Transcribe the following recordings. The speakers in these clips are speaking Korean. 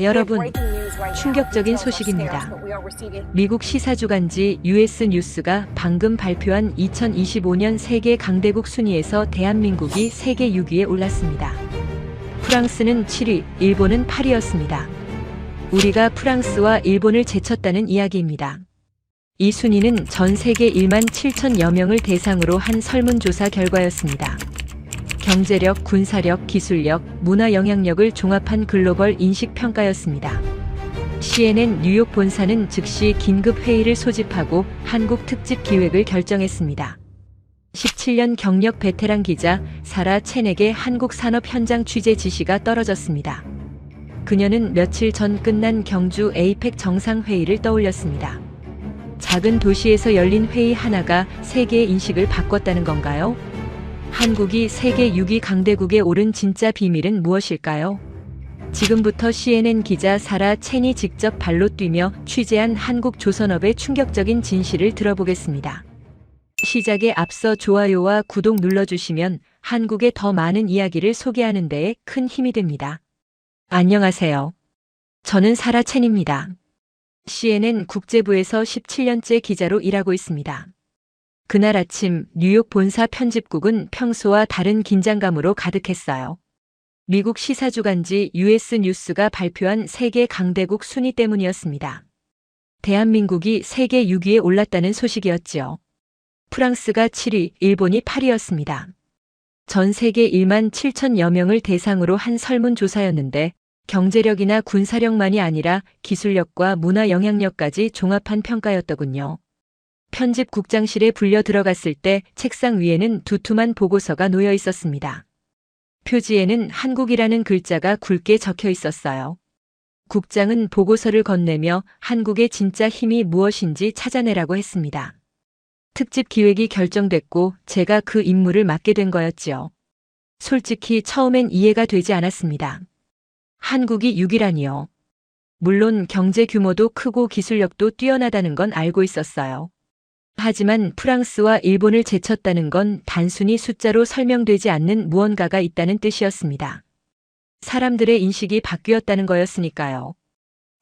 여러분, 충격적인 소식입니다. 미국 시사주간지 US 뉴스가 방금 발표한 2025년 세계 강대국 순위에서 대한민국이 세계 6위에 올랐습니다. 프랑스는 7위, 일본은 8위였습니다. 우리가 프랑스와 일본을 제쳤다는 이야기입니다. 이 순위는 전 세계 1만 7천여 명을 대상으로 한 설문조사 결과였습니다. 경제력, 군사력, 기술력, 문화 영향력을 종합한 글로벌 인식평가였습니다. CNN 뉴욕 본사는 즉시 긴급 회의를 소집하고 한국 특집 기획을 결정했습니다. 17년 경력 베테랑 기자 사라 첸에게 한국 산업 현장 취재 지시가 떨어졌습니다. 그녀는 며칠 전 끝난 경주 에이펙 정상회의를 떠올렸습니다. 작은 도시에서 열린 회의 하나가 세계의 인식을 바꿨다는 건가요? 한국이 세계 6위 강대국에 오른 진짜 비밀은 무엇일까요? 지금부터 CNN 기자 사라 첸이 직접 발로 뛰며 취재한 한국 조선업의 충격적인 진실을 들어보겠습니다. 시작에 앞서 좋아요와 구독 눌러주시면 한국의 더 많은 이야기를 소개하는 데에 큰 힘이 됩니다. 안녕하세요. 저는 사라 첸입니다. CNN 국제부에서 17년째 기자로 일하고 있습니다. 그날 아침 뉴욕 본사 편집국은 평소와 다른 긴장감으로 가득했어요. 미국 시사주간지 US 뉴스가 발표한 세계 강대국 순위 때문이었습니다. 대한민국이 세계 6위에 올랐다는 소식이었지요. 프랑스가 7위, 일본이 8위였습니다. 전 세계 1만 7천여 명을 대상으로 한 설문조사였는데 경제력이나 군사력만이 아니라 기술력과 문화 영향력까지 종합한 평가였더군요. 편집국장실에 불려 들어갔을 때 책상 위에는 두툼한 보고서가 놓여 있었습니다. 표지에는 한국이라는 글자가 굵게 적혀 있었어요. 국장은 보고서를 건네며 한국의 진짜 힘이 무엇인지 찾아내라고 했습니다. 특집 기획이 결정됐고 제가 그 임무를 맡게 된 거였지요. 솔직히 처음엔 이해가 되지 않았습니다. 한국이 6위라니요. 물론 경제 규모도 크고 기술력도 뛰어나다는 건 알고 있었어요. 하지만 프랑스와 일본을 제쳤다는 건 단순히 숫자로 설명되지 않는 무언가가 있다는 뜻이었습니다. 사람들의 인식이 바뀌었다는 거였으니까요.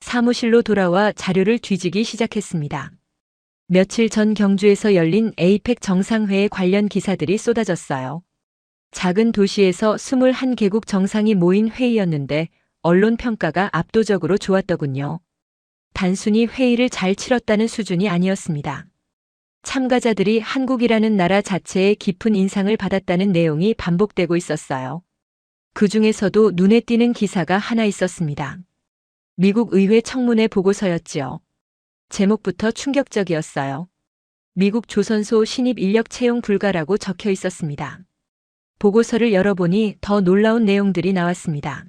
사무실로 돌아와 자료를 뒤지기 시작했습니다. 며칠 전 경주에서 열린 에이펙 정상회의 관련 기사들이 쏟아졌어요. 작은 도시에서 21개국 정상이 모인 회의였는데 언론 평가가 압도적으로 좋았더군요. 단순히 회의를 잘 치렀다는 수준이 아니었습니다. 참가자들이 한국이라는 나라 자체에 깊은 인상을 받았다는 내용이 반복되고 있었어요. 그 중에서도 눈에 띄는 기사가 하나 있었습니다. 미국 의회 청문회 보고서였지요. 제목부터 충격적이었어요. 미국 조선소 신입 인력 채용 불가라고 적혀 있었습니다. 보고서를 열어보니 더 놀라운 내용들이 나왔습니다.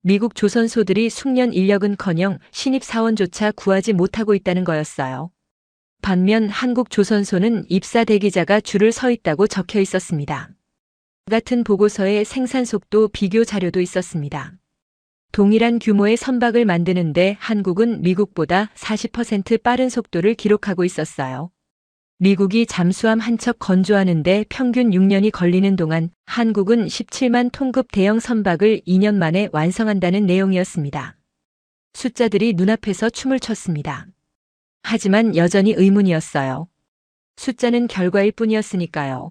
미국 조선소들이 숙련 인력은커녕 신입 사원조차 구하지 못하고 있다는 거였어요. 반면 한국 조선소는 입사 대기자가 줄을 서 있다고 적혀 있었습니다. 같은 보고서에 생산 속도 비교 자료도 있었습니다. 동일한 규모의 선박을 만드는데 한국은 미국보다 40% 빠른 속도를 기록하고 있었어요. 미국이 잠수함 한 척 건조하는데 평균 6년이 걸리는 동안 한국은 17만 톤급 대형 선박을 2년 만에 완성한다는 내용이었습니다. 숫자들이 눈앞에서 춤을 췄습니다. 하지만 여전히 의문이었어요. 숫자는 결과일 뿐이었으니까요.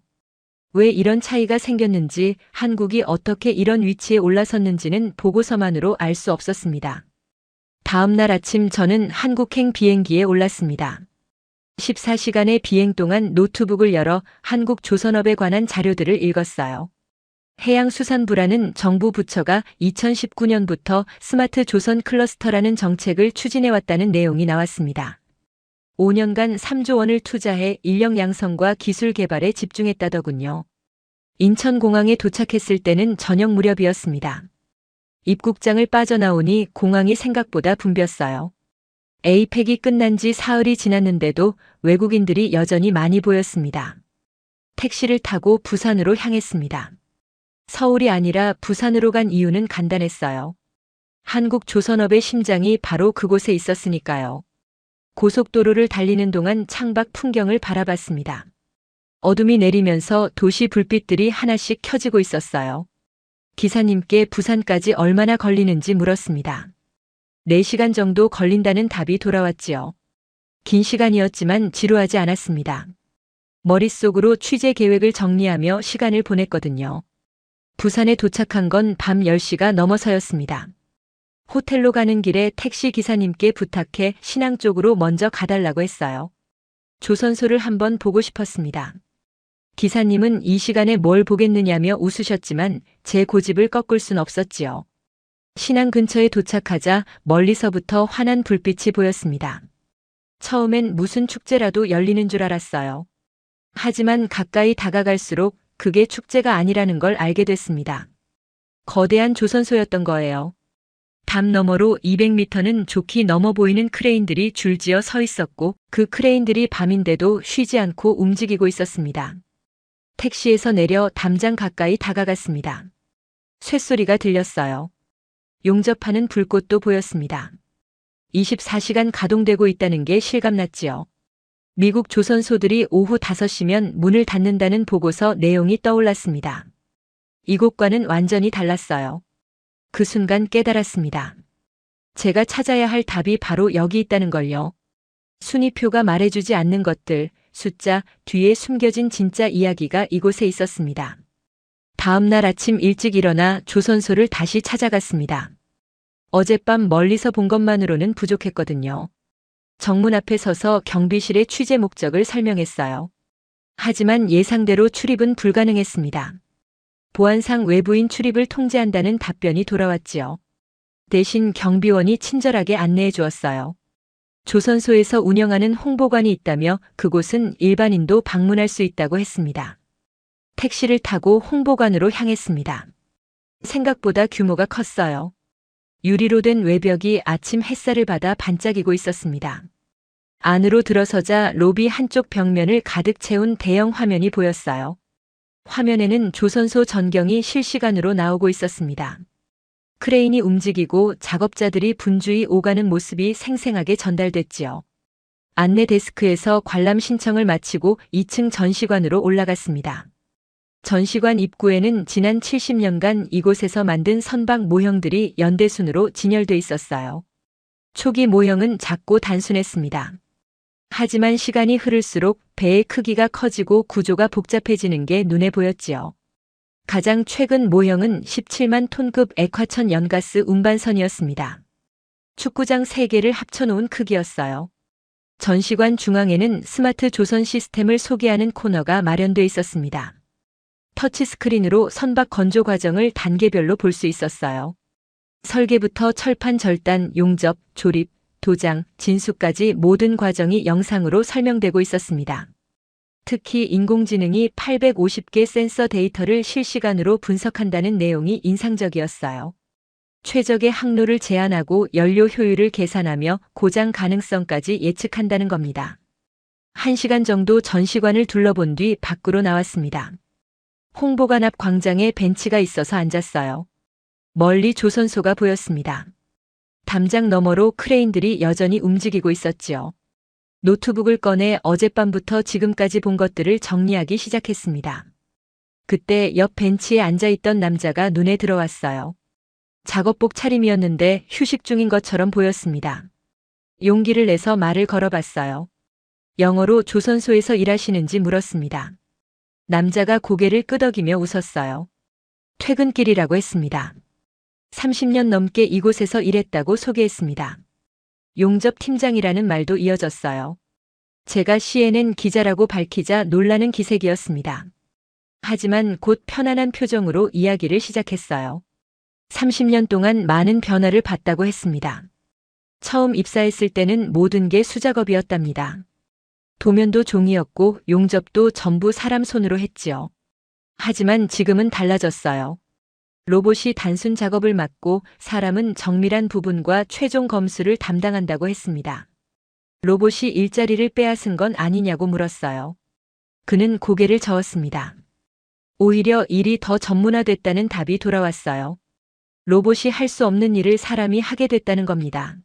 왜 이런 차이가 생겼는지, 한국이 어떻게 이런 위치에 올라섰는지는 보고서만으로 알 수 없었습니다. 다음 날 아침 저는 한국행 비행기에 올랐습니다. 14시간의 비행 동안 노트북을 열어 한국 조선업에 관한 자료들을 읽었어요. 해양수산부라는 정부 부처가 2019년부터 스마트 조선 클러스터라는 정책을 추진해왔다는 내용이 나왔습니다. 5년간 3조 원을 투자해 인력 양성과 기술 개발에 집중했다더군요. 인천공항에 도착했을 때는 저녁 무렵이었습니다. 입국장을 빠져나오니 공항이 생각보다 붐볐어요. 에이펙이 끝난 지 사흘이 지났는데도 외국인들이 여전히 많이 보였습니다. 택시를 타고 부산으로 향했습니다. 서울이 아니라 부산으로 간 이유는 간단했어요. 한국 조선업의 심장이 바로 그곳에 있었으니까요. 고속도로를 달리는 동안 창밖 풍경을 바라봤습니다. 어둠이 내리면서 도시 불빛들이 하나씩 켜지고 있었어요. 기사님께 부산까지 얼마나 걸리는지 물었습니다. 4시간 정도 걸린다는 답이 돌아왔지요. 긴 시간이었지만 지루하지 않았습니다. 머릿속으로 취재 계획을 정리하며 시간을 보냈거든요. 부산에 도착한 건 밤 10시가 넘어서였습니다. 호텔로 가는 길에 택시 기사님께 부탁해 신항 쪽으로 먼저 가달라고 했어요. 조선소를 한번 보고 싶었습니다. 기사님은 이 시간에 뭘 보겠느냐며 웃으셨지만 제 고집을 꺾을 순 없었지요. 신항 근처에 도착하자 멀리서부터 환한 불빛이 보였습니다. 처음엔 무슨 축제라도 열리는 줄 알았어요. 하지만 가까이 다가갈수록 그게 축제가 아니라는 걸 알게 됐습니다. 거대한 조선소였던 거예요. 담 너머로 200m는 좋게 넘어 보이는 크레인들이 줄지어 서 있었고 그 크레인들이 밤인데도 쉬지 않고 움직이고 있었습니다. 택시에서 내려 담장 가까이 다가갔습니다. 쇳소리가 들렸어요. 용접하는 불꽃도 보였습니다. 24시간 가동되고 있다는 게 실감났지요. 미국 조선소들이 오후 5시면 문을 닫는다는 보고서 내용이 떠올랐습니다. 이곳과는 완전히 달랐어요. 그 순간 깨달았습니다. 제가 찾아야 할 답이 바로 여기 있다는 걸요. 순위표가 말해주지 않는 것들, 숫자 뒤에 숨겨진 진짜 이야기가 이곳에 있었습니다. 다음 날 아침 일찍 일어나 조선소를 다시 찾아갔습니다. 어젯밤 멀리서 본 것만으로는 부족했거든요. 정문 앞에 서서 경비실의 취재 목적을 설명했어요. 하지만 예상대로 출입은 불가능했습니다. 보안상 외부인 출입을 통제한다는 답변이 돌아왔지요. 대신 경비원이 친절하게 안내해 주었어요. 조선소에서 운영하는 홍보관이 있다며 그곳은 일반인도 방문할 수 있다고 했습니다. 택시를 타고 홍보관으로 향했습니다. 생각보다 규모가 컸어요. 유리로 된 외벽이 아침 햇살을 받아 반짝이고 있었습니다. 안으로 들어서자 로비 한쪽 벽면을 가득 채운 대형 화면이 보였어요. 화면에는 조선소 전경이 실시간으로 나오고 있었습니다. 크레인이 움직이고 작업자들이 분주히 오가는 모습이 생생하게 전달됐지요. 안내 데스크에서 관람 신청을 마치고 2층 전시관으로 올라갔습니다. 전시관 입구에는 지난 70년간 이곳에서 만든 선박 모형들이 연대순으로 진열돼 있었어요. 초기 모형은 작고 단순했습니다. 하지만 시간이 흐를수록 배의 크기가 커지고 구조가 복잡해지는 게 눈에 보였지요. 가장 최근 모형은 17만 톤급 액화천 연가스 운반선이었습니다. 축구장 3개를 합쳐놓은 크기였어요. 전시관 중앙에는 스마트 조선 시스템을 소개하는 코너가 마련돼 있었습니다. 터치스크린으로 선박 건조 과정을 단계별로 볼 수 있었어요. 설계부터 철판 절단, 용접, 조립, 도장, 진수까지 모든 과정이 영상으로 설명되고 있었습니다. 특히 인공지능이 850개 센서 데이터를 실시간으로 분석한다는 내용이 인상적이었어요. 최적의 항로를 제한하고 연료 효율을 계산하며 고장 가능성까지 예측한다는 겁니다. 1시간 정도 전시관을 둘러본 뒤 밖으로 나왔습니다. 홍보관 앞 광장에 벤치가 있어서 앉았어요. 멀리 조선소가 보였습니다. 담장 너머로 크레인들이 여전히 움직이고 있었지요. 노트북을 꺼내 어젯밤부터 지금까지 본 것들을 정리하기 시작했습니다. 그때 옆 벤치에 앉아있던 남자가 눈에 들어왔어요. 작업복 차림이었는데 휴식 중인 것처럼 보였습니다. 용기를 내서 말을 걸어봤어요. 영어로 조선소에서 일하시는지 물었습니다. 남자가 고개를 끄덕이며 웃었어요. 퇴근길이라고 했습니다. 30년 넘게 이곳에서 일했다고 소개했습니다. 용접 팀장이라는 말도 이어졌어요. 제가 CNN 기자라고 밝히자 놀라는 기색이었습니다. 하지만 곧 편안한 표정으로 이야기를 시작했어요. 30년 동안 많은 변화를 봤다고 했습니다. 처음 입사했을 때는 모든 게 수작업이었답니다. 도면도 종이였고 용접도 전부 사람 손으로 했지요. 하지만 지금은 달라졌어요. 로봇이 단순 작업을 맡고 사람은 정밀한 부분과 최종 검수를 담당한다고 했습니다. 로봇이 일자리를 빼앗은 건 아니냐고 물었어요. 그는 고개를 저었습니다. 오히려 일이 더 전문화됐다는 답이 돌아왔어요. 로봇이 할 수 없는 일을 사람이 하게 됐다는 겁니다.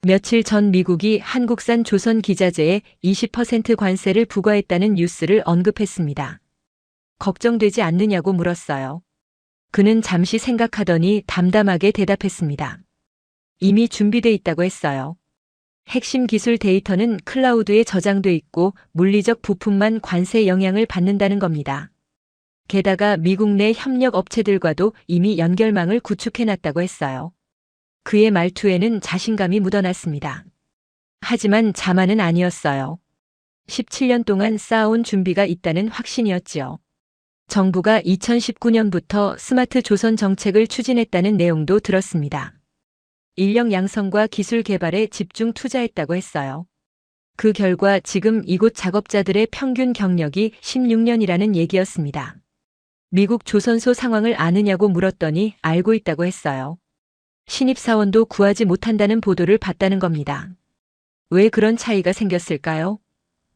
며칠 전 미국이 한국산 조선 기자재에 20% 관세를 부과했다는 뉴스를 언급했습니다. 걱정되지 않느냐고 물었어요. 그는 잠시 생각하더니 담담하게 대답했습니다. 이미 준비돼 있다고 했어요. 핵심 기술 데이터는 클라우드에 저장돼 있고 물리적 부품만 관세 영향을 받는다는 겁니다. 게다가 미국 내 협력 업체들과도 이미 연결망을 구축해놨다고 했어요. 그의 말투에는 자신감이 묻어났습니다. 하지만 자만은 아니었어요. 17년 동안 쌓아온 준비가 있다는 확신이었지요. 정부가 2019년부터 스마트 조선 정책을 추진했다는 내용도 들었습니다. 인력 양성과 기술 개발에 집중 투자했다고 했어요. 그 결과 지금 이곳 작업자들의 평균 경력이 16년이라는 얘기였습니다. 미국 조선소 상황을 아느냐고 물었더니 알고 있다고 했어요. 신입사원도 구하지 못한다는 보도를 봤다는 겁니다. 왜 그런 차이가 생겼을까요?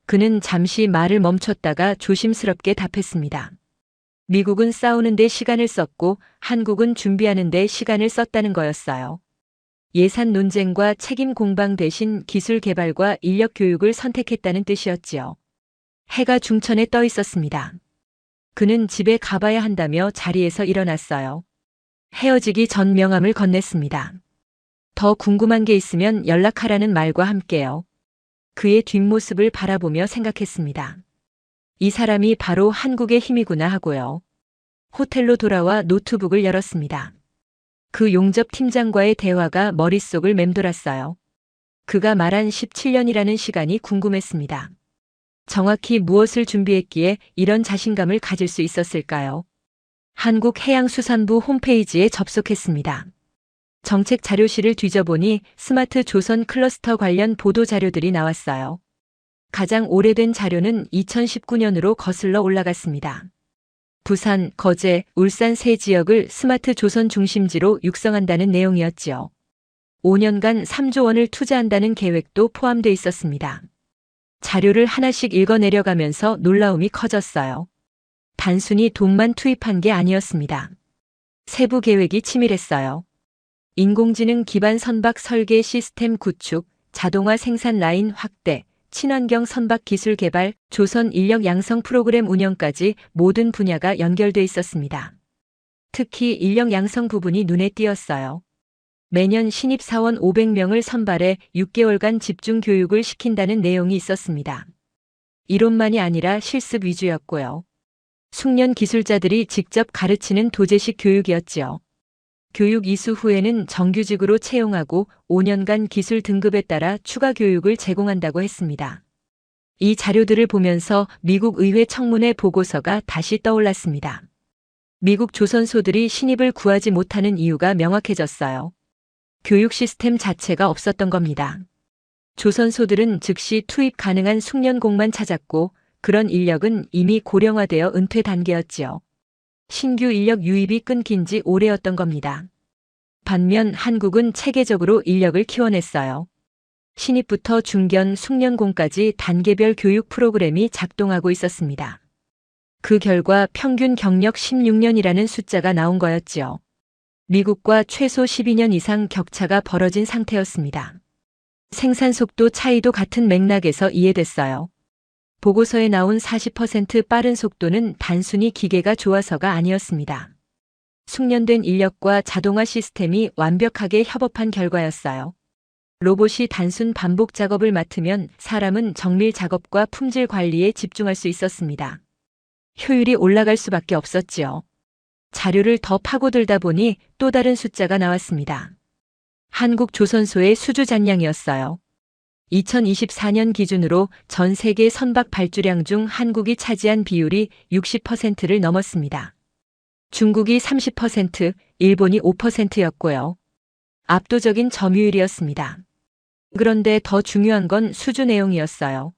그는 잠시 말을 멈췄다가 조심스럽게 답했습니다. 미국은 싸우는 데 시간을 썼고 한국은 준비하는 데 시간을 썼다는 거였어요. 예산 논쟁과 책임 공방 대신 기술 개발과 인력 교육을 선택했다는 뜻이었지요. 해가 중천에 떠 있었습니다. 그는 집에 가봐야 한다며 자리에서 일어났어요. 헤어지기 전 명함을 건넸습니다. 더 궁금한 게 있으면 연락하라는 말과 함께요. 그의 뒷모습을 바라보며 생각했습니다. 이 사람이 바로 한국의 힘이구나 하고요. 호텔로 돌아와 노트북을 열었습니다. 그 용접 팀장과의 대화가 머릿속을 맴돌았어요. 그가 말한 17년이라는 시간이 궁금했습니다. 정확히 무엇을 준비했기에 이런 자신감을 가질 수 있었을까요? 한국해양수산부 홈페이지에 접속했습니다. 정책 자료실을 뒤져보니 스마트 조선 클러스터 관련 보도 자료들이 나왔어요. 가장 오래된 자료는 2019년으로 거슬러 올라갔습니다. 부산, 거제, 울산 세 지역을 스마트 조선 중심지로 육성한다는 내용이었지요. 5년간 3조 원을 투자한다는 계획도 포함돼 있었습니다. 자료를 하나씩 읽어내려가면서 놀라움이 커졌어요. 단순히 돈만 투입한 게 아니었습니다. 세부 계획이 치밀했어요. 인공지능 기반 선박 설계 시스템 구축, 자동화 생산 라인 확대, 친환경 선박 기술 개발, 조선 인력 양성 프로그램 운영까지 모든 분야가 연결돼 있었습니다. 특히 인력 양성 부분이 눈에 띄었어요. 매년 신입사원 500명을 선발해 6개월간 집중 교육을 시킨다는 내용이 있었습니다. 이론만이 아니라 실습 위주였고요. 숙련 기술자들이 직접 가르치는 도제식 교육이었지요. 교육 이수 후에는 정규직으로 채용하고 5년간 기술 등급에 따라 추가 교육을 제공한다고 했습니다. 이 자료들을 보면서 미국 의회 청문회 보고서가 다시 떠올랐습니다. 미국 조선소들이 신입을 구하지 못하는 이유가 명확해졌어요. 교육 시스템 자체가 없었던 겁니다. 조선소들은 즉시 투입 가능한 숙련공만 찾았고 그런 인력은 이미 고령화되어 은퇴 단계였지요. 신규 인력 유입이 끊긴 지 오래였던 겁니다. 반면 한국은 체계적으로 인력을 키워냈어요. 신입부터 중견, 숙련공까지 단계별 교육 프로그램이 작동하고 있었습니다. 그 결과 평균 경력 16년이라는 숫자가 나온 거였지요. 미국과 최소 12년 이상 격차가 벌어진 상태였습니다. 생산 속도 차이도 같은 맥락에서 이해됐어요. 보고서에 나온 40% 빠른 속도는 단순히 기계가 좋아서가 아니었습니다. 숙련된 인력과 자동화 시스템이 완벽하게 협업한 결과였어요. 로봇이 단순 반복 작업을 맡으면 사람은 정밀 작업과 품질 관리에 집중할 수 있었습니다. 효율이 올라갈 수밖에 없었지요. 자료를 더 파고들다 보니 또 다른 숫자가 나왔습니다. 한국 조선소의 수주 잔량이었어요. 2024년 기준으로 전 세계 선박 발주량 중 한국이 차지한 비율이 60%를 넘었습니다. 중국이 30%, 일본이 5%였고요. 압도적인 점유율이었습니다. 그런데 더 중요한 건 수주 내용이었어요.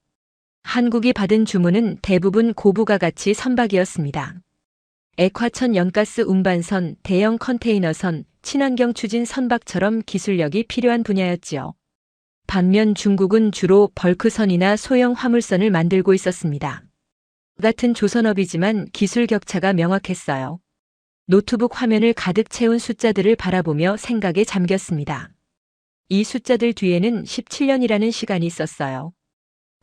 한국이 받은 주문은 대부분 고부가 가치 선박이었습니다. 액화천 연가스 운반선, 대형 컨테이너선, 친환경 추진 선박처럼 기술력이 필요한 분야였지요. 반면 중국은 주로 벌크선이나 소형 화물선을 만들고 있었습니다. 같은 조선업이지만 기술 격차가 명확했어요. 노트북 화면을 가득 채운 숫자들을 바라보며 생각에 잠겼습니다. 이 숫자들 뒤에는 17년이라는 시간이 있었어요.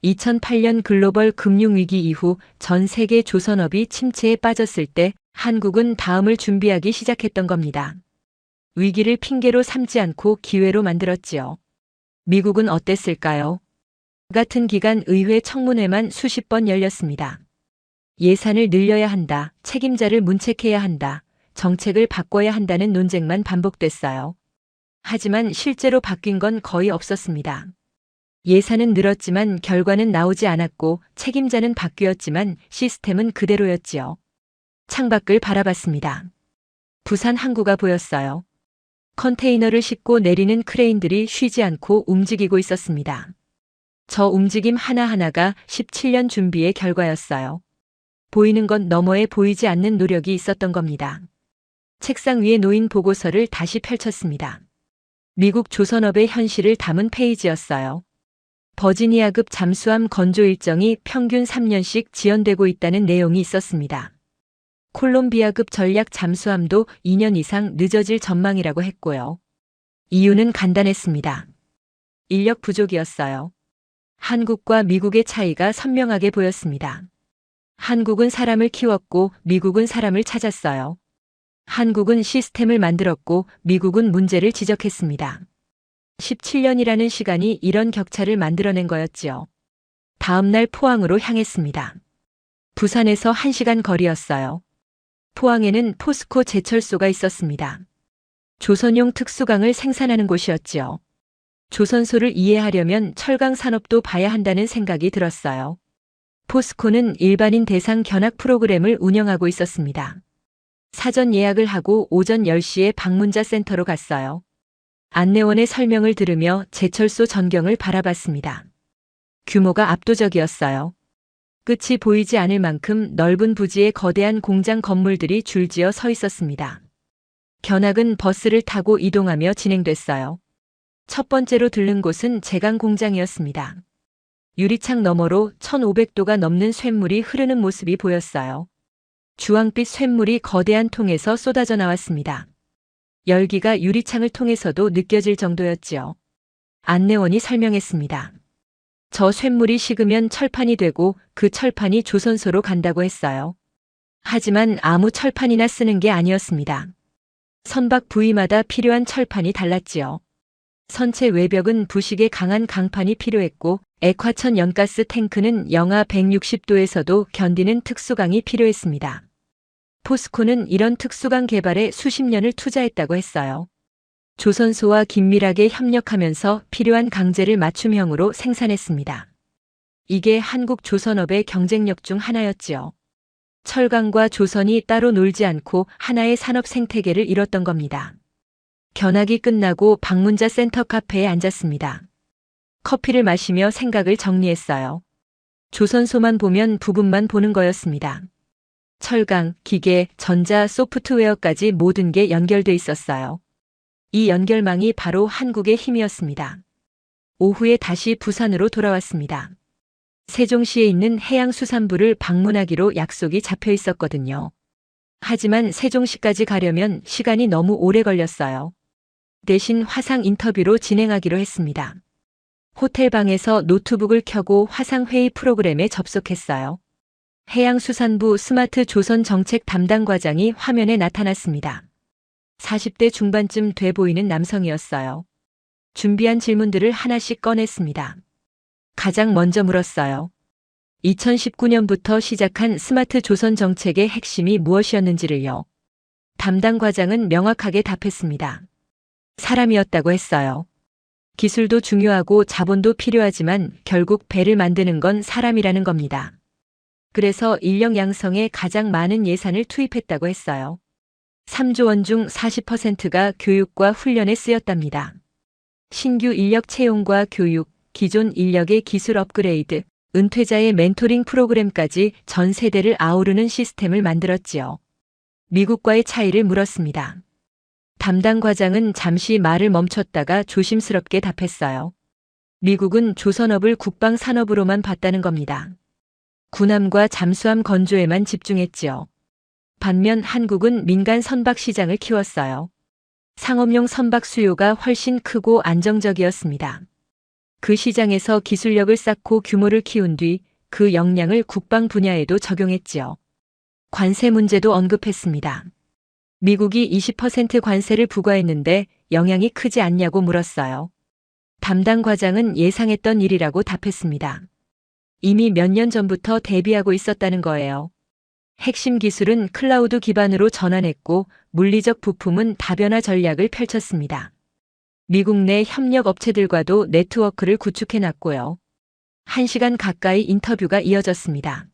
2008년 글로벌 금융위기 이후 전 세계 조선업이 침체에 빠졌을 때 한국은 다음을 준비하기 시작했던 겁니다. 위기를 핑계로 삼지 않고 기회로 만들었지요. 미국은 어땠을까요? 같은 기간 의회 청문회만 수십 번 열렸습니다. 예산을 늘려야 한다, 책임자를 문책해야 한다, 정책을 바꿔야 한다는 논쟁만 반복됐어요. 하지만 실제로 바뀐 건 거의 없었습니다. 예산은 늘었지만 결과는 나오지 않았고 책임자는 바뀌었지만 시스템은 그대로였지요. 창밖을 바라봤습니다. 부산 항구가 보였어요. 컨테이너를 싣고 내리는 크레인들이 쉬지 않고 움직이고 있었습니다. 저 움직임 하나하나가 17년 준비의 결과였어요. 보이는 것 너머에 보이지 않는 노력이 있었던 겁니다. 책상 위에 놓인 보고서를 다시 펼쳤습니다. 미국 조선업의 현실을 담은 페이지였어요. 버지니아급 잠수함 건조 일정이 평균 3년씩 지연되고 있다는 내용이 있었습니다. 콜롬비아급 전략 잠수함도 2년 이상 늦어질 전망이라고 했고요. 이유는 간단했습니다. 인력 부족이었어요. 한국과 미국의 차이가 선명하게 보였습니다. 한국은 사람을 키웠고 미국은 사람을 찾았어요. 한국은 시스템을 만들었고 미국은 문제를 지적했습니다. 17년이라는 시간이 이런 격차를 만들어낸 거였지요. 다음 날 포항으로 향했습니다. 부산에서 1시간 거리였어요. 포항에는 포스코 제철소가 있었습니다. 조선용 특수강을 생산하는 곳이었지요. 조선소를 이해하려면 철강 산업도 봐야 한다는 생각이 들었어요. 포스코는 일반인 대상 견학 프로그램을 운영하고 있었습니다. 사전 예약을 하고 오전 10시에 방문자 센터로 갔어요. 안내원의 설명을 들으며 제철소 전경을 바라봤습니다. 규모가 압도적이었어요. 끝이 보이지 않을 만큼 넓은 부지에 거대한 공장 건물들이 줄지어 서 있었습니다. 견학은 버스를 타고 이동하며 진행됐어요. 첫 번째로 들른 곳은 제강 공장이었습니다. 유리창 너머로 1500도가 넘는 쇳물이 흐르는 모습이 보였어요. 주황빛 쇳물이 거대한 통에서 쏟아져 나왔습니다. 열기가 유리창을 통해서도 느껴질 정도였지요. 안내원이 설명했습니다. 저 쇳물이 식으면 철판이 되고 그 철판이 조선소로 간다고 했어요. 하지만 아무 철판이나 쓰는 게 아니었습니다. 선박 부위마다 필요한 철판이 달랐지요. 선체 외벽은 부식에 강한 강판이 필요했고 액화천 연가스 탱크는 영하 160도에서도 견디는 특수강이 필요했습니다. 포스코는 이런 특수강 개발에 수십 년을 투자했다고 했어요. 조선소와 긴밀하게 협력하면서 필요한 강제를 맞춤형으로 생산했습니다. 이게 한국 조선업의 경쟁력 중 하나였지요. 철강과 조선이 따로 놀지 않고 하나의 산업 생태계를 이뤘던 겁니다. 견학이 끝나고 방문자 센터 카페에 앉았습니다. 커피를 마시며 생각을 정리했어요. 조선소만 보면 부분만 보는 거였습니다. 철강, 기계, 전자, 소프트웨어까지 모든 게 연결돼 있었어요. 이 연결망이 바로 한국의 힘이었습니다. 오후에 다시 부산으로 돌아왔습니다. 세종시에 있는 해양수산부를 방문하기로 약속이 잡혀 있었거든요. 하지만 세종시까지 가려면 시간이 너무 오래 걸렸어요. 대신 화상 인터뷰로 진행하기로 했습니다. 호텔방에서 노트북을 켜고 화상회의 프로그램에 접속했어요. 해양수산부 스마트 조선 정책 담당 과장이 화면에 나타났습니다. 40대 중반쯤 돼 보이는 남성이었어요. 준비한 질문들을 하나씩 꺼냈습니다. 가장 먼저 물었어요. 2019년부터 시작한 스마트 조선 정책의 핵심이 무엇이었는지를요. 담당 과장은 명확하게 답했습니다. 사람이었다고 했어요. 기술도 중요하고 자본도 필요하지만 결국 배를 만드는 건 사람이라는 겁니다. 그래서 인력 양성에 가장 많은 예산을 투입했다고 했어요. 3조 원 중 40%가 교육과 훈련에 쓰였답니다. 신규 인력 채용과 교육, 기존 인력의 기술 업그레이드, 은퇴자의 멘토링 프로그램까지 전 세대를 아우르는 시스템을 만들었지요. 미국과의 차이를 물었습니다. 담당 과장은 잠시 말을 멈췄다가 조심스럽게 답했어요. 미국은 조선업을 국방 산업으로만 봤다는 겁니다. 군함과 잠수함 건조에만 집중했지요. 반면 한국은 민간 선박 시장을 키웠어요. 상업용 선박 수요가 훨씬 크고 안정적이었습니다. 그 시장에서 기술력을 쌓고 규모를 키운 뒤 그 역량을 국방 분야에도 적용했지요. 관세 문제도 언급했습니다. 미국이 20% 관세를 부과했는데 영향이 크지 않냐고 물었어요. 담당 과장은 예상했던 일이라고 답했습니다. 이미 몇 년 전부터 대비하고 있었다는 거예요. 핵심 기술은 클라우드 기반으로 전환했고 물리적 부품은 다변화 전략을 펼쳤습니다. 미국 내 협력 업체들과도 네트워크를 구축해 놨고요. 1시간 가까이 인터뷰가 이어졌습니다.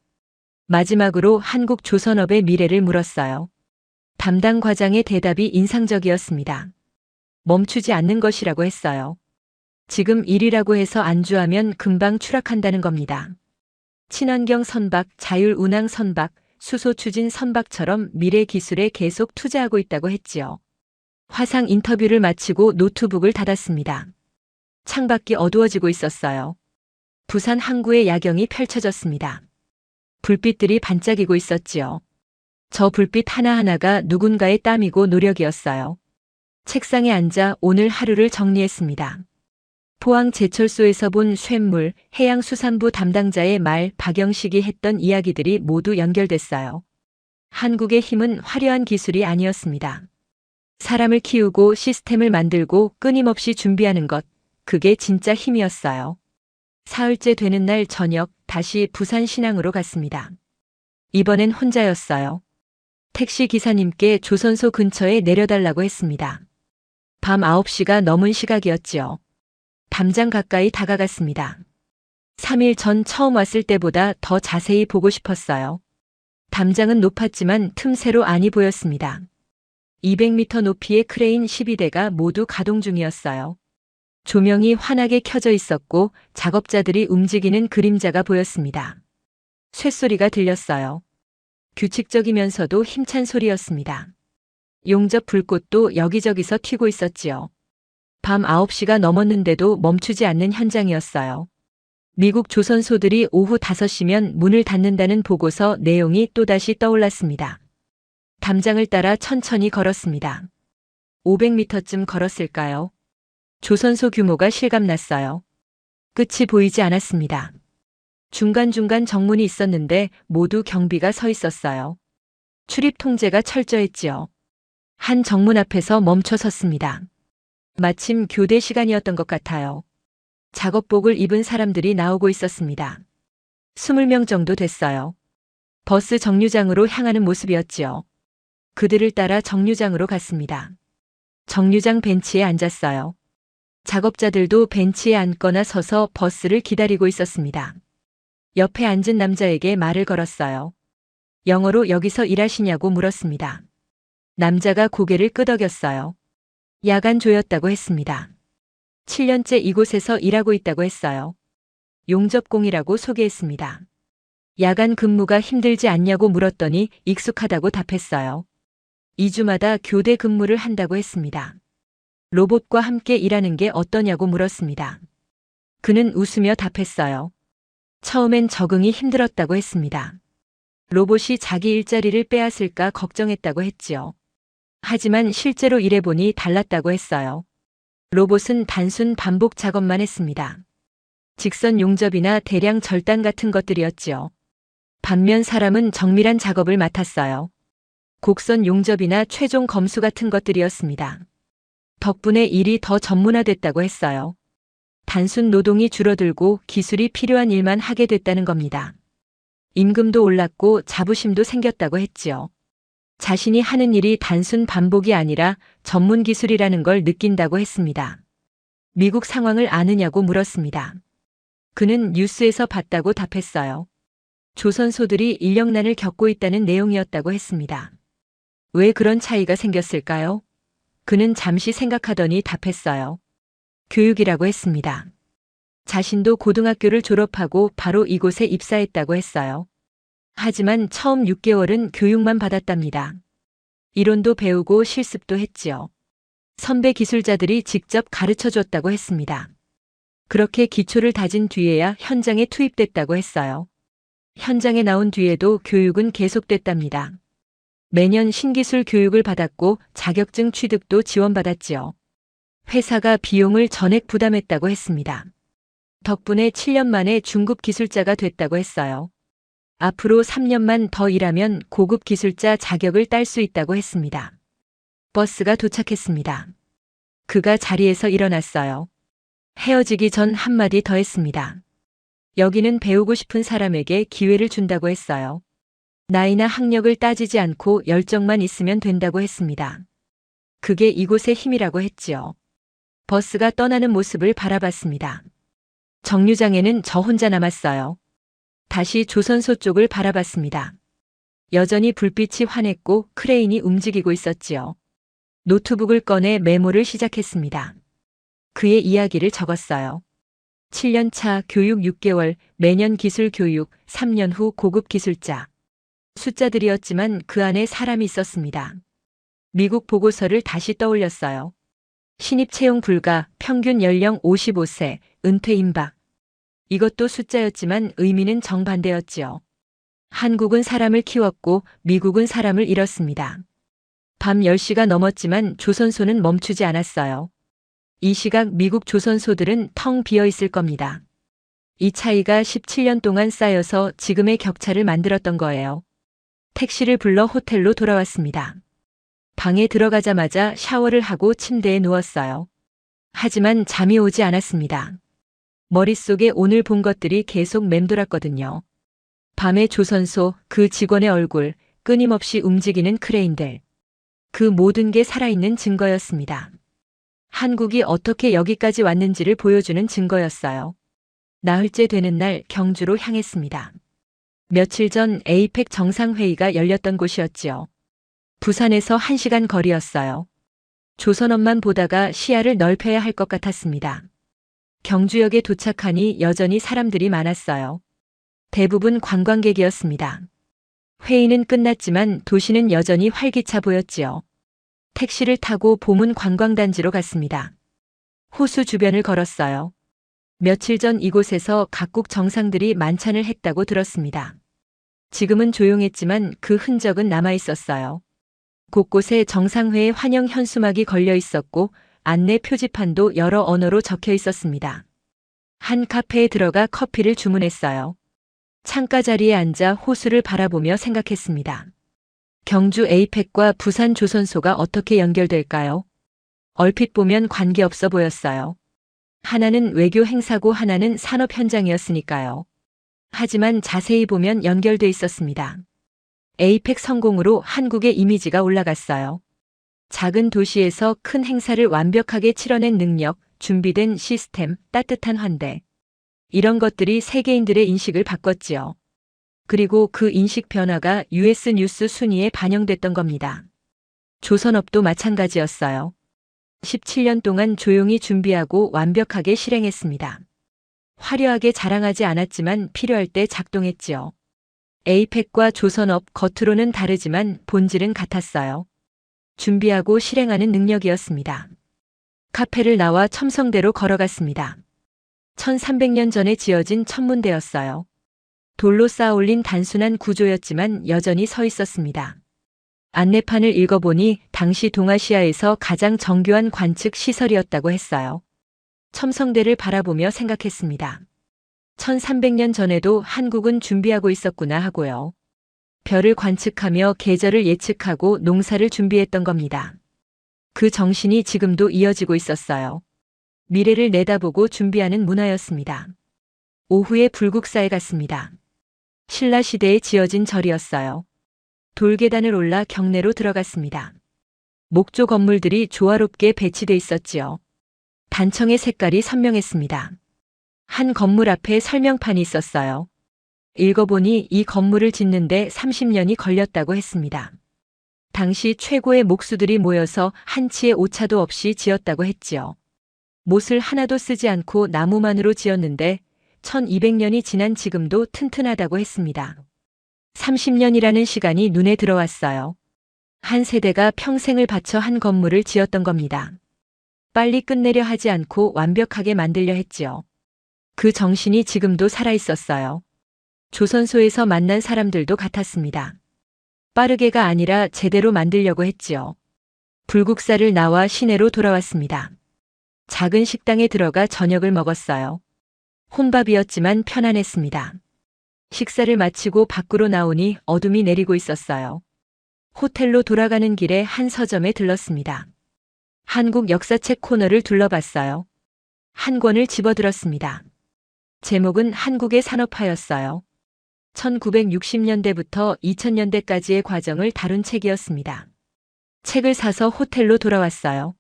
마지막으로 한국 조선업의 미래를 물었어요. 담당 과장의 대답이 인상적이었습니다. 멈추지 않는 것이라고 했어요. 지금 일이라고 해서 안주하면 금방 추락한다는 겁니다. 친환경 선박, 자율 운항 선박, 수소 추진 선박처럼 미래 기술에 계속 투자하고 있다고 했지요. 화상 인터뷰를 마치고 노트북을 닫았습니다. 창밖이 어두워지고 있었어요. 부산 항구의 야경이 펼쳐졌습니다. 불빛들이 반짝이고 있었지요. 저 불빛 하나하나가 누군가의 땀이고 노력이었어요. 책상에 앉아 오늘 하루를 정리했습니다. 포항 제철소에서 본 쇳물, 해양수산부 담당자의 말, 박영식이 했던 이야기들이 모두 연결됐어요. 한국의 힘은 화려한 기술이 아니었습니다. 사람을 키우고 시스템을 만들고 끊임없이 준비하는 것, 그게 진짜 힘이었어요. 사흘째 되는 날 저녁 다시 부산 신항으로 갔습니다. 이번엔 혼자였어요. 택시 기사님께 조선소 근처에 내려달라고 했습니다. 밤 9시가 넘은 시각이었지요. 담장 가까이 다가갔습니다. 3일 전 처음 왔을 때보다 더 자세히 보고 싶었어요. 담장은 높았지만 틈새로 안이 보였습니다. 200m 높이의 크레인 12대가 모두 가동 중이었어요. 조명이 환하게 켜져 있었고 작업자들이 움직이는 그림자가 보였습니다. 쇳소리가 들렸어요. 규칙적이면서도 힘찬 소리였습니다. 용접 불꽃도 여기저기서 튀고 있었지요. 밤 9시가 넘었는데도 멈추지 않는 현장이었어요. 미국 조선소들이 오후 5시면 문을 닫는다는 보고서 내용이 또다시 떠올랐습니다. 담장을 따라 천천히 걸었습니다. 500m쯤 걸었을까요? 조선소 규모가 실감났어요. 끝이 보이지 않았습니다. 중간중간 정문이 있었는데 모두 경비가 서 있었어요. 출입 통제가 철저했지요. 한 정문 앞에서 멈춰 섰습니다. 마침 교대 시간이었던 것 같아요. 작업복을 입은 사람들이 나오고 있었습니다. 20명 정도 됐어요. 버스 정류장으로 향하는 모습이었지요. 그들을 따라 정류장으로 갔습니다. 정류장 벤치에 앉았어요. 작업자들도 벤치에 앉거나 서서 버스를 기다리고 있었습니다. 옆에 앉은 남자에게 말을 걸었어요. 영어로 여기서 일하시냐고 물었습니다. 남자가 고개를 끄덕였어요. 야간 조였다고 했습니다. 7년째 이곳에서 일하고 있다고 했어요. 용접공이라고 소개했습니다. 야간 근무가 힘들지 않냐고 물었더니 익숙하다고 답했어요. 2주마다 교대 근무를 한다고 했습니다. 로봇과 함께 일하는 게 어떠냐고 물었습니다. 그는 웃으며 답했어요. 처음엔 적응이 힘들었다고 했습니다. 로봇이 자기 일자리를 빼앗을까 걱정했다고 했지요. 하지만 실제로 일해보니 달랐다고 했어요. 로봇은 단순 반복 작업만 했습니다. 직선 용접이나 대량 절단 같은 것들이었지요. 반면 사람은 정밀한 작업을 맡았어요. 곡선 용접이나 최종 검수 같은 것들이었습니다. 덕분에 일이 더 전문화됐다고 했어요. 단순 노동이 줄어들고 기술이 필요한 일만 하게 됐다는 겁니다. 임금도 올랐고 자부심도 생겼다고 했지요. 자신이 하는 일이 단순 반복이 아니라 전문 기술이라는 걸 느낀다고 했습니다. 미국 상황을 아느냐고 물었습니다. 그는 뉴스에서 봤다고 답했어요. 조선소들이 인력난을 겪고 있다는 내용이었다고 했습니다. 왜 그런 차이가 생겼을까요? 그는 잠시 생각하더니 답했어요. 교육이라고 했습니다. 자신도 고등학교를 졸업하고 바로 이곳에 입사했다고 했어요. 하지만 처음 6개월은 교육만 받았답니다. 이론도 배우고 실습도 했지요. 선배 기술자들이 직접 가르쳐 줬다고 했습니다. 그렇게 기초를 다진 뒤에야 현장에 투입됐다고 했어요. 현장에 나온 뒤에도 교육은 계속됐답니다. 매년 신기술 교육을 받았고 자격증 취득도 지원받았지요. 회사가 비용을 전액 부담했다고 했습니다. 덕분에 7년 만에 중급 기술자가 됐다고 했어요. 앞으로 3년만 더 일하면 고급 기술자 자격을 딸 수 있다고 했습니다. 버스가 도착했습니다. 그가 자리에서 일어났어요. 헤어지기 전 한마디 더 했습니다. 여기는 배우고 싶은 사람에게 기회를 준다고 했어요. 나이나 학력을 따지지 않고 열정만 있으면 된다고 했습니다. 그게 이곳의 힘이라고 했지요. 버스가 떠나는 모습을 바라봤습니다. 정류장에는 저 혼자 남았어요. 다시 조선소 쪽을 바라봤습니다. 여전히 불빛이 환했고 크레인이 움직이고 있었지요. 노트북을 꺼내 메모를 시작했습니다. 그의 이야기를 적었어요. 7년 차 교육 6개월, 매년 기술 교육, 3년 후 고급 기술자. 숫자들이었지만 그 안에 사람이 있었습니다. 미국 보고서를 다시 떠올렸어요. 신입 채용 불가, 평균 연령 55세, 은퇴 임박. 이것도 숫자였지만 의미는 정반대였지요. 한국은 사람을 키웠고 미국은 사람을 잃었습니다. 밤 10시가 넘었지만 조선소는 멈추지 않았어요. 이 시각 미국 조선소들은 텅 비어 있을 겁니다. 이 차이가 17년 동안 쌓여서 지금의 격차를 만들었던 거예요. 택시를 불러 호텔로 돌아왔습니다. 방에 들어가자마자 샤워를 하고 침대에 누웠어요. 하지만 잠이 오지 않았습니다. 머릿속에 오늘 본 것들이 계속 맴돌았거든요. 밤의 조선소, 그 직원의 얼굴, 끊임없이 움직이는 크레인들. 그 모든 게 살아있는 증거였습니다. 한국이 어떻게 여기까지 왔는지를 보여주는 증거였어요. 나흘째 되는 날 경주로 향했습니다. 며칠 전 에이펙 정상회의가 열렸던 곳이었지요. 부산에서 1시간 거리였어요. 조선업만 보다가 시야를 넓혀야 할 것 같았습니다. 경주역에 도착하니 여전히 사람들이 많았어요. 대부분 관광객이었습니다. 회의는 끝났지만 도시는 여전히 활기차 보였지요. 택시를 타고 보문 관광단지로 갔습니다. 호수 주변을 걸었어요. 며칠 전 이곳에서 각국 정상들이 만찬을 했다고 들었습니다. 지금은 조용했지만 그 흔적은 남아 있었어요. 곳곳에 정상회의 환영 현수막이 걸려 있었고 안내 표지판도 여러 언어로 적혀 있었습니다. 한 카페에 들어가 커피를 주문했어요. 창가 자리에 앉아 호수를 바라보며 생각했습니다. 경주 에이펙과 부산 조선소가 어떻게 연결될까요? 얼핏 보면 관계없어 보였어요. 하나는 외교 행사고 하나는 산업 현장이었으니까요. 하지만 자세히 보면 연결돼 있었습니다. 에이펙 성공으로 한국의 이미지가 올라갔어요. 작은 도시에서 큰 행사를 완벽하게 치러낸 능력, 준비된 시스템, 따뜻한 환대. 이런 것들이 세계인들의 인식을 바꿨지요. 그리고 그 인식 변화가 US 뉴스 순위에 반영됐던 겁니다. 조선업도 마찬가지였어요. 17년 동안 조용히 준비하고 완벽하게 실행했습니다. 화려하게 자랑하지 않았지만 필요할 때 작동했지요. 에이펙과 조선업 겉으로는 다르지만 본질은 같았어요. 준비하고 실행하는 능력이었습니다. 카페를 나와 첨성대로 걸어갔습니다. 1300년 전에 지어진 천문대였어요. 돌로 쌓아올린 단순한 구조였지만 여전히 서 있었습니다. 안내판을 읽어보니 당시 동아시아에서 가장 정교한 관측 시설이었다고 했어요. 첨성대를 바라보며 생각했습니다. 1300년 전에도 한국은 준비하고 있었구나 하고요. 별을 관측하며 계절을 예측하고 농사를 준비했던 겁니다. 그 정신이 지금도 이어지고 있었어요. 미래를 내다보고 준비하는 문화였습니다. 오후에 불국사에 갔습니다. 신라시대에 지어진 절이었어요. 돌계단을 올라 경내로 들어갔습니다. 목조 건물들이 조화롭게 배치돼 있었지요. 단청의 색깔이 선명했습니다. 한 건물 앞에 설명판이 있었어요. 읽어보니 이 건물을 짓는데 30년이 걸렸다고 했습니다. 당시 최고의 목수들이 모여서 한치의 오차도 없이 지었다고 했지요. 못을 하나도 쓰지 않고 나무만으로 지었는데 1200년이 지난 지금도 튼튼하다고 했습니다. 30년이라는 시간이 눈에 들어왔어요. 한 세대가 평생을 바쳐 한 건물을 지었던 겁니다. 빨리 끝내려 하지 않고 완벽하게 만들려 했지요. 그 정신이 지금도 살아있었어요. 조선소에서 만난 사람들도 같았습니다. 빠르게가 아니라 제대로 만들려고 했지요. 불국사를 나와 시내로 돌아왔습니다. 작은 식당에 들어가 저녁을 먹었어요. 혼밥이었지만 편안했습니다. 식사를 마치고 밖으로 나오니 어둠이 내리고 있었어요. 호텔로 돌아가는 길에 한 서점에 들렀습니다. 한국 역사책 코너를 둘러봤어요. 한 권을 집어들었습니다. 제목은 한국의 산업화였어요. 1960년대부터 2000년대까지의 과정을 다룬 책이었습니다. 책을 사서 호텔로 돌아왔어요.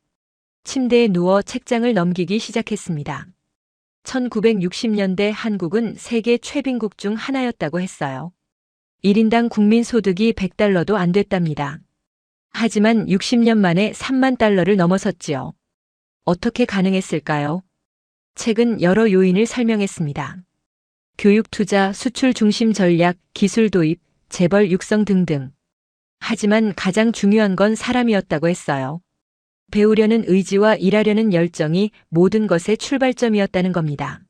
침대에 누워 책장을 넘기기 시작했습니다. 1960년대 한국은 세계 최빈국 중 하나였다고 했어요. 1인당 국민 소득이 100달러도 안 됐답니다. 하지만 60년 만에 3만 달러를 넘어섰지요. 어떻게 가능했을까요? 책은 여러 요인을 설명했습니다. 교육 투자, 수출 중심 전략, 기술 도입, 재벌 육성 등등. 하지만 가장 중요한 건 사람이었다고 했어요. 배우려는 의지와 일하려는 열정이 모든 것의 출발점이었다는 겁니다.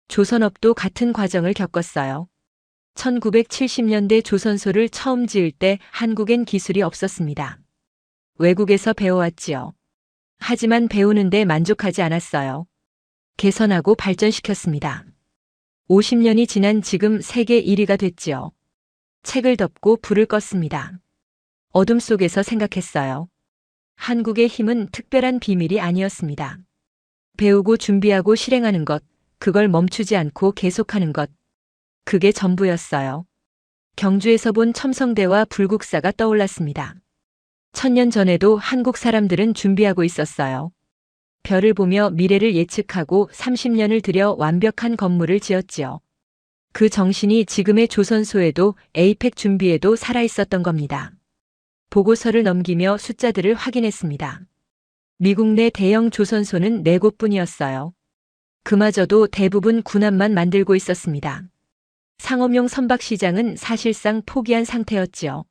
조선업도 같은 과정을 겪었어요. 1970년대 조선소를 처음 지을 때 한국엔 기술이 없었습니다. 외국에서 배워왔지요. 하지만 배우는데 만족하지 않았어요. 개선하고 발전시켰습니다. 50년이 지난 지금 세계 1위가 됐지요. 책을 덮고 불을 껐습니다. 어둠 속에서 생각했어요. 한국의 힘은 특별한 비밀이 아니었습니다. 배우고 준비하고 실행하는 것, 그걸 멈추지 않고 계속하는 것. 그게 전부였어요. 경주에서 본 첨성대와 불국사가 떠올랐습니다. 1000년 전에도 한국 사람들은 준비하고 있었어요. 별을 보며 미래를 예측하고 30년을 들여 완벽한 건물을 지었지요. 그 정신이 지금의 조선소에도 에이펙 준비에도 살아있었던 겁니다. 보고서를 넘기며 숫자들을 확인했습니다. 미국 내 대형 조선소는 4곳뿐이었어요. 그마저도 대부분 군함만 만들고 있었습니다. 상업용 선박시장은 사실상 포기한 상태였지요.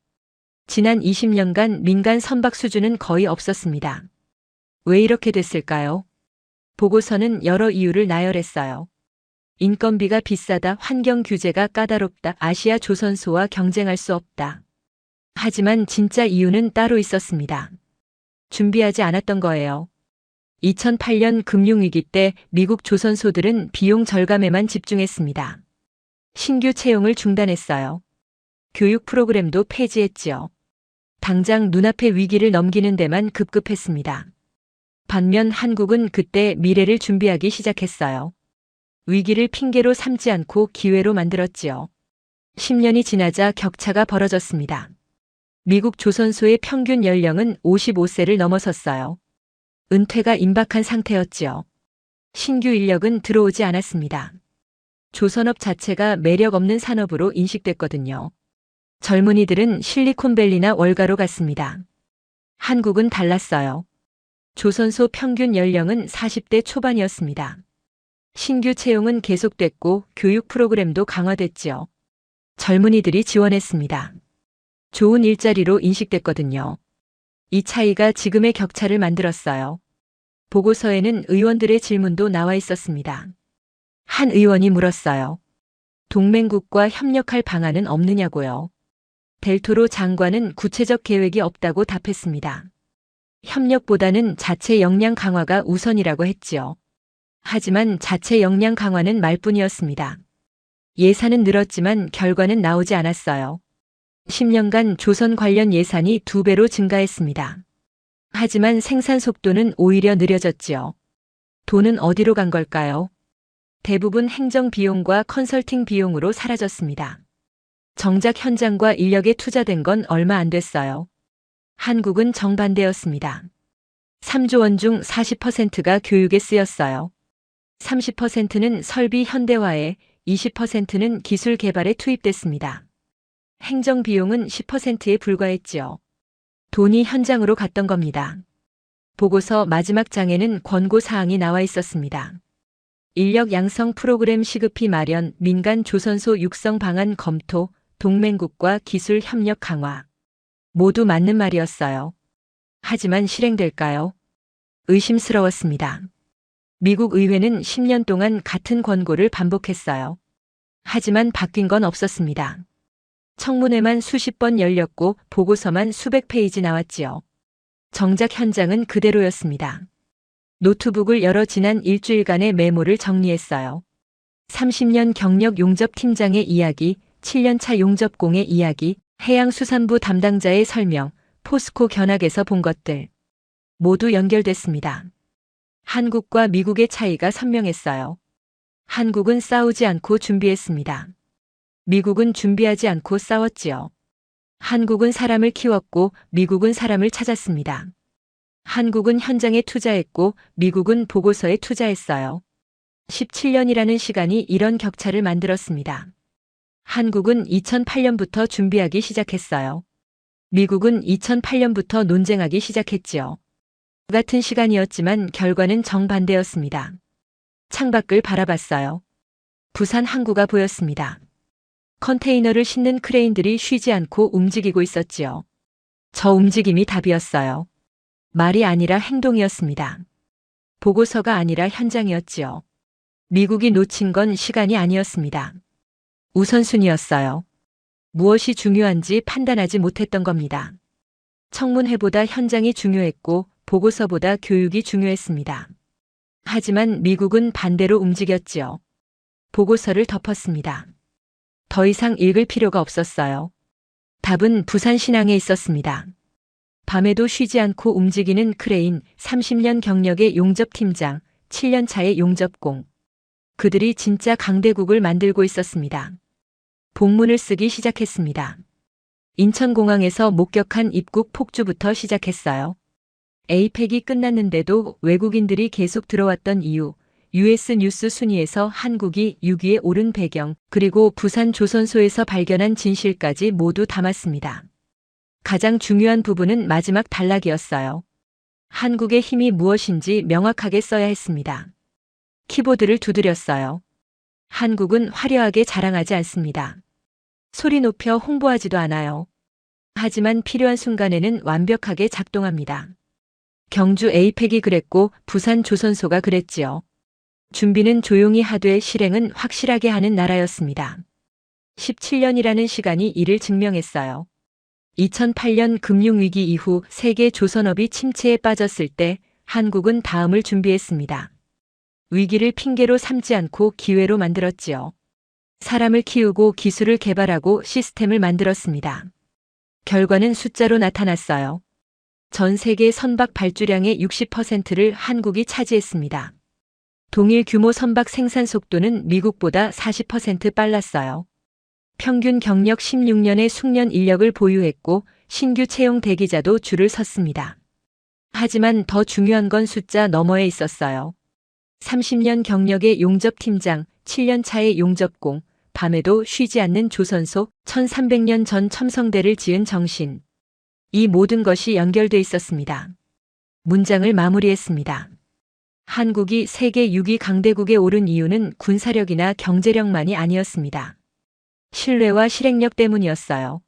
지난 20년간 민간 선박 수주는 거의 없었습니다. 왜 이렇게 됐을까요? 보고서는 여러 이유를 나열했어요. 인건비가 비싸다, 환경 규제가 까다롭다, 아시아 조선소와 경쟁할 수 없다. 하지만 진짜 이유는 따로 있었습니다. 준비하지 않았던 거예요. 2008년 금융위기 때 미국 조선소들은 비용 절감에만 집중했습니다. 신규 채용을 중단했어요. 교육 프로그램도 폐지했지요. 당장 눈앞의 위기를 넘기는 데만 급급했습니다. 반면 한국은 그때 미래를 준비하기 시작했어요. 위기를 핑계로 삼지 않고 기회로 만들었지요. 10년이 지나자 격차가 벌어졌습니다. 미국 조선소의 평균 연령은 55세를 넘어섰어요. 은퇴가 임박한 상태였지요. 신규 인력은 들어오지 않았습니다. 조선업 자체가 매력 없는 산업으로 인식됐거든요. 젊은이들은 실리콘밸리나 월가로 갔습니다. 한국은 달랐어요. 조선소 평균 연령은 40대 초반이었습니다. 신규 채용은 계속됐고 교육 프로그램도 강화됐지요. 젊은이들이 지원했습니다. 좋은 일자리로 인식됐거든요. 이 차이가 지금의 격차를 만들었어요. 보고서에는 의원들의 질문도 나와 있었습니다. 한 의원이 물었어요. 동맹국과 협력할 방안은 없느냐고요. 델토로 장관은 구체적 계획이 없다고 답했습니다. 협력보다는 자체 역량 강화가 우선이라고 했지요. 하지만 자체 역량 강화는 말뿐이었습니다. 예산은 늘었지만 결과는 나오지 않았어요. 10년간 조선 관련 예산이 2배로 증가했습니다. 하지만 생산 속도는 오히려 느려졌지요. 돈은 어디로 간 걸까요? 대부분 행정 비용과 컨설팅 비용으로 사라졌습니다. 정작 현장과 인력에 투자된 건 얼마 안 됐어요. 한국은 정반대였습니다. 3조 원 중 40%가 교육에 쓰였어요. 30%는 설비 현대화에, 20%는 기술 개발에 투입됐습니다. 행정 비용은 10%에 불과했지요. 돈이 현장으로 갔던 겁니다. 보고서 마지막 장에는 권고 사항이 나와 있었습니다. 인력 양성 프로그램 시급히 마련, 민간 조선소 육성 방안 검토, 동맹국과 기술 협력 강화. 모두 맞는 말이었어요. 하지만 실행될까요? 의심스러웠습니다. 미국 의회는 10년 동안 같은 권고를 반복했어요. 하지만 바뀐 건 없었습니다. 청문회만 수십 번 열렸고 보고서만 수백 페이지 나왔지요. 정작 현장은 그대로였습니다. 노트북을 열어 지난 일주일간의 메모를 정리했어요. 30년 경력 용접 팀장의 이야기, 7년차 용접공의 이야기, 해양수산부 담당자의 설명, 포스코 견학에서 본 것들 모두 연결됐습니다. 한국과 미국의 차이가 선명했어요. 한국은 싸우지 않고 준비했습니다. 미국은 준비하지 않고 싸웠지요. 한국은 사람을 키웠고 미국은 사람을 찾았습니다. 한국은 현장에 투자했고 미국은 보고서에 투자했어요. 17년이라는 시간이 이런 격차를 만들었습니다. 한국은 2008년부터 준비하기 시작했어요. 미국은 2008년부터 논쟁하기 시작했지요. 같은 시간이었지만 결과는 정반대였습니다. 창밖을 바라봤어요. 부산 항구가 보였습니다. 컨테이너를 싣는 크레인들이 쉬지 않고 움직이고 있었지요. 저 움직임이 답이었어요. 말이 아니라 행동이었습니다. 보고서가 아니라 현장이었지요. 미국이 놓친 건 시간이 아니었습니다. 우선순위였어요. 무엇이 중요한지 판단하지 못했던 겁니다. 청문회보다 현장이 중요했고 보고서보다 교육이 중요했습니다. 하지만 미국은 반대로 움직였지요. 보고서를 덮었습니다. 더 이상 읽을 필요가 없었어요. 답은 부산 신항에 있었습니다. 밤에도 쉬지 않고 움직이는 크레인, 30년 경력의 용접팀장, 7년 차의 용접공. 그들이 진짜 강대국을 만들고 있었습니다. 본문을 쓰기 시작했습니다. 인천공항에서 목격한 입국 폭주부터 시작했어요. 에이펙이 끝났는데도 외국인들이 계속 들어왔던 이유, US 뉴스 순위에서 한국이 6위에 오른 배경, 그리고 부산 조선소에서 발견한 진실까지 모두 담았습니다. 가장 중요한 부분은 마지막 단락이었어요. 한국의 힘이 무엇인지 명확하게 써야 했습니다. 키보드를 두드렸어요. 한국은 화려하게 자랑하지 않습니다. 소리 높여 홍보하지도 않아요. 하지만 필요한 순간에는 완벽하게 작동합니다. 경주 에이펙이 그랬고 부산 조선소가 그랬지요. 준비는 조용히 하되 실행은 확실하게 하는 나라였습니다. 17년이라는 시간이 이를 증명했어요. 2008년 금융위기 이후 세계 조선업이 침체에 빠졌을 때 한국은 다음을 준비했습니다. 위기를 핑계로 삼지 않고 기회로 만들었지요. 사람을 키우고 기술을 개발하고 시스템을 만들었습니다. 결과는 숫자로 나타났어요. 전 세계 선박 발주량의 60%를 한국이 차지했습니다. 동일 규모 선박 생산 속도는 미국보다 40% 빨랐어요. 평균 경력 16년의 숙련 인력을 보유했고 신규 채용 대기자도 줄을 섰습니다. 하지만 더 중요한 건 숫자 너머에 있었어요. 30년 경력의 용접팀장, 7년 차의 용접공, 밤에도 쉬지 않는 조선소, 1300년 전 첨성대를 지은 정신. 이 모든 것이 연결돼 있었습니다. 문장을 마무리했습니다. 한국이 세계 6위 강대국에 오른 이유는 군사력이나 경제력만이 아니었습니다. 신뢰와 실행력 때문이었어요.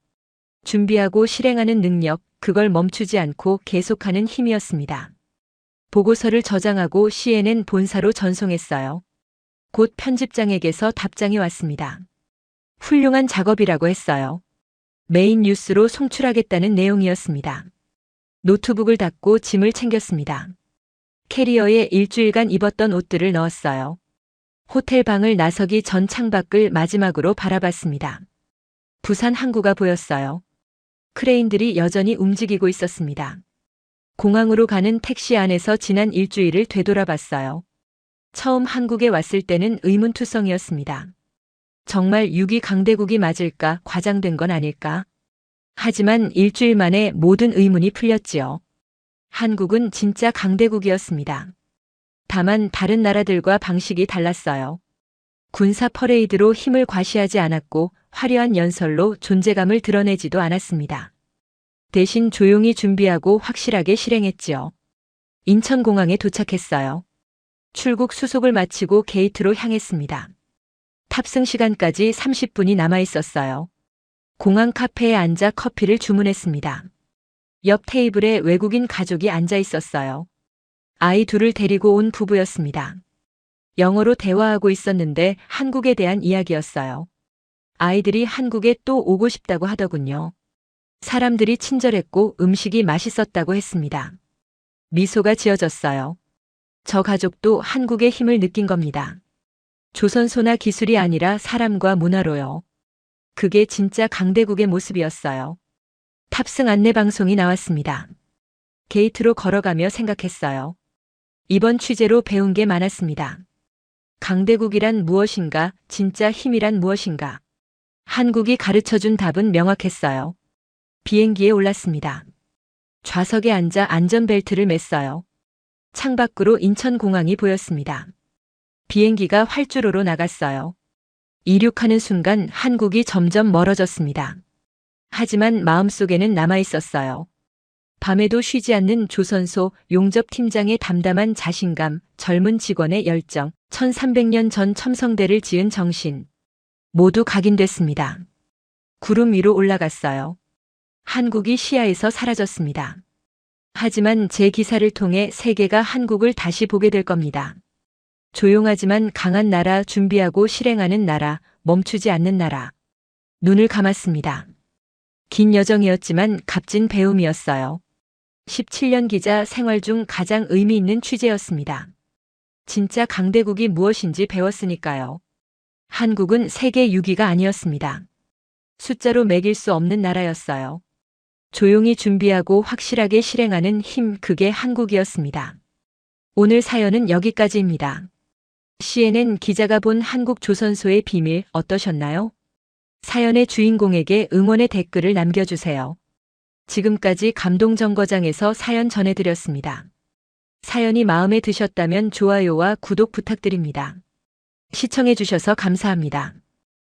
준비하고 실행하는 능력, 그걸 멈추지 않고 계속하는 힘이었습니다. 보고서를 저장하고 CNN 본사로 전송했어요. 곧 편집장에게서 답장이 왔습니다. 훌륭한 작업이라고 했어요. 메인 뉴스로 송출하겠다는 내용이었습니다. 노트북을 닫고 짐을 챙겼습니다. 캐리어에 일주일간 입었던 옷들을 넣었어요. 호텔 방을 나서기 전 창밖을 마지막으로 바라봤습니다. 부산 항구가 보였어요. 크레인들이 여전히 움직이고 있었습니다. 공항으로 가는 택시 안에서 지난 일주일을 되돌아봤어요. 처음 한국에 왔을 때는 의문투성이었습니다. 정말 6위 강대국이 맞을까, 과장된 건 아닐까? 하지만 일주일 만에 모든 의문이 풀렸지요. 한국은 진짜 강대국이었습니다. 다만 다른 나라들과 방식이 달랐어요. 군사 퍼레이드로 힘을 과시하지 않았고 화려한 연설로 존재감을 드러내지도 않았습니다. 대신 조용히 준비하고 확실하게 실행했지요. 인천공항에 도착했어요. 출국 수속을 마치고 게이트로 향했습니다. 탑승 시간까지 30분이 남아 있었어요. 공항 카페에 앉아 커피를 주문했습니다. 옆 테이블에 외국인 가족이 앉아 있었어요. 아이 둘을 데리고 온 부부였습니다. 영어로 대화하고 있었는데 한국에 대한 이야기였어요. 아이들이 한국에 또 오고 싶다고 하더군요. 사람들이 친절했고 음식이 맛있었다고 했습니다. 미소가 지어졌어요. 저 가족도 한국의 힘을 느낀 겁니다. 조선소나 기술이 아니라 사람과 문화로요. 그게 진짜 강대국의 모습이었어요. 탑승 안내 방송이 나왔습니다. 게이트로 걸어가며 생각했어요. 이번 취재로 배운 게 많았습니다. 강대국이란 무엇인가, 진짜 힘이란 무엇인가. 한국이 가르쳐준 답은 명확했어요. 비행기에 올랐습니다. 좌석에 앉아 안전벨트를 맸어요. 창밖으로 인천공항이 보였습니다. 비행기가 활주로로 나갔어요. 이륙하는 순간 한국이 점점 멀어졌습니다. 하지만 마음속에는 남아 있었어요. 밤에도 쉬지 않는 조선소 용접팀장의 담담한 자신감, 젊은 직원의 열정, 1300년 전 첨성대를 지은 정신. 모두 각인됐습니다. 구름 위로 올라갔어요. 한국이 시야에서 사라졌습니다. 하지만 제 기사를 통해 세계가 한국을 다시 보게 될 겁니다. 조용하지만 강한 나라, 준비하고 실행하는 나라, 멈추지 않는 나라. 눈을 감았습니다. 긴 여정이었지만 값진 배움이었어요. 17년 기자 생활 중 가장 의미 있는 취재였습니다. 진짜 강대국이 무엇인지 배웠으니까요. 한국은 세계 6위가 아니었습니다. 숫자로 매길 수 없는 나라였어요. 조용히 준비하고 확실하게 실행하는 힘, 그게 한국이었습니다. 오늘 사연은 여기까지입니다. CNN 기자가 본 한국 조선소의 비밀 어떠셨나요? 사연의 주인공에게 응원의 댓글을 남겨주세요. 지금까지 감동정거장에서 사연 전해드렸습니다. 사연이 마음에 드셨다면 좋아요와 구독 부탁드립니다. 시청해주셔서 감사합니다.